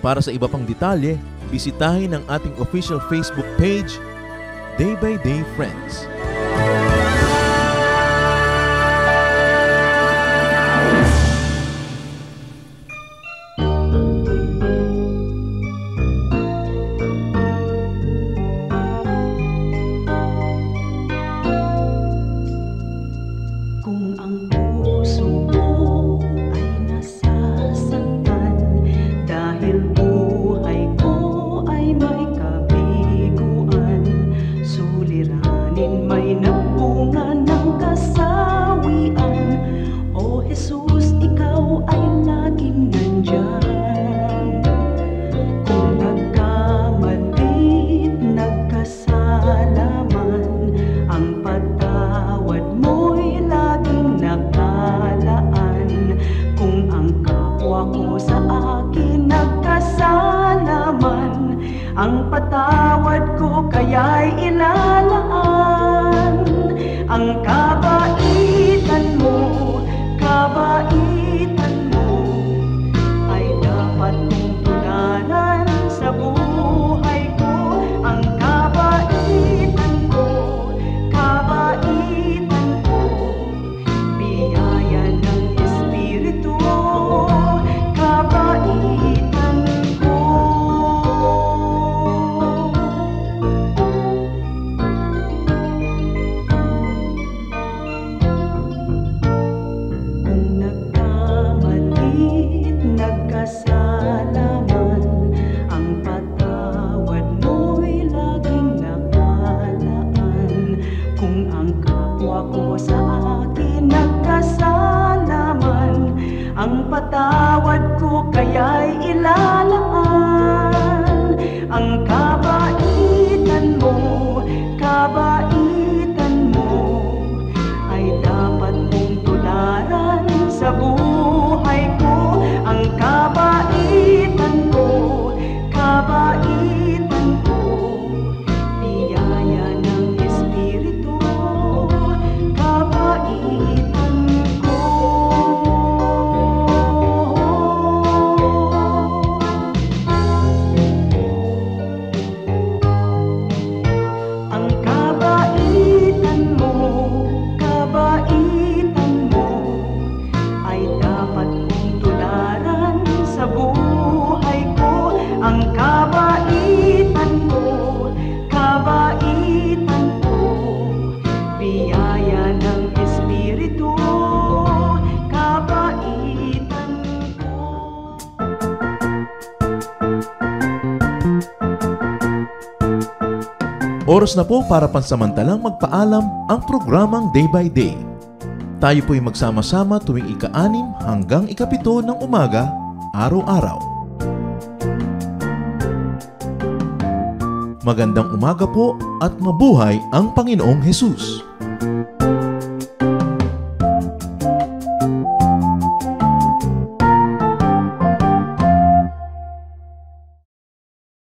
Para sa iba pang detalye, bisitahin ang ating official Facebook page, Day by Day Friends. Kung ang puso mo ay nasasaktan dahil buhay ko ay may kabiguan, suliranin may nagbunga ng kasawian. O Jesus, ikaw ay laging nandyan. Kung nagkamali't nagkasala man, ang patawad mo'y laging nakalaan. Kung ang kapwa ko sa akin nagkasala man, ang patawad ko kaya'y ilalaan. Ang kabaitan mo ay dapat kong tularan sa buhay ko. Ang kabaitan ko, biyaya ng Espiritu, kabaitan ko. Kung nagkamali't nagkasala man, ang patawad mo'y laging nakalaan. Kung ang kapwa ko sa akin nagkasala man, ang patawad ko kaya'y ilalaan. Ang kabaitan mo ay dapat mong tularan sa buhay ko. Ang kabaitan ko, biyaya ng Espiritu, kabaitan ko. Ang kabaitan mo ay dapat kong tularan sa buhay ko. Ang kabaitan ko, biyaya ng Espiritu, kabaitan ko. Oras na po para pansamantalang magpaalam ang programang Day by Day. Tayo po'y magsama-sama tuwing ika-6 hanggang ika-7 ng umaga, araw-araw. Magandang umaga po at mabuhay ang Panginoong Hesus!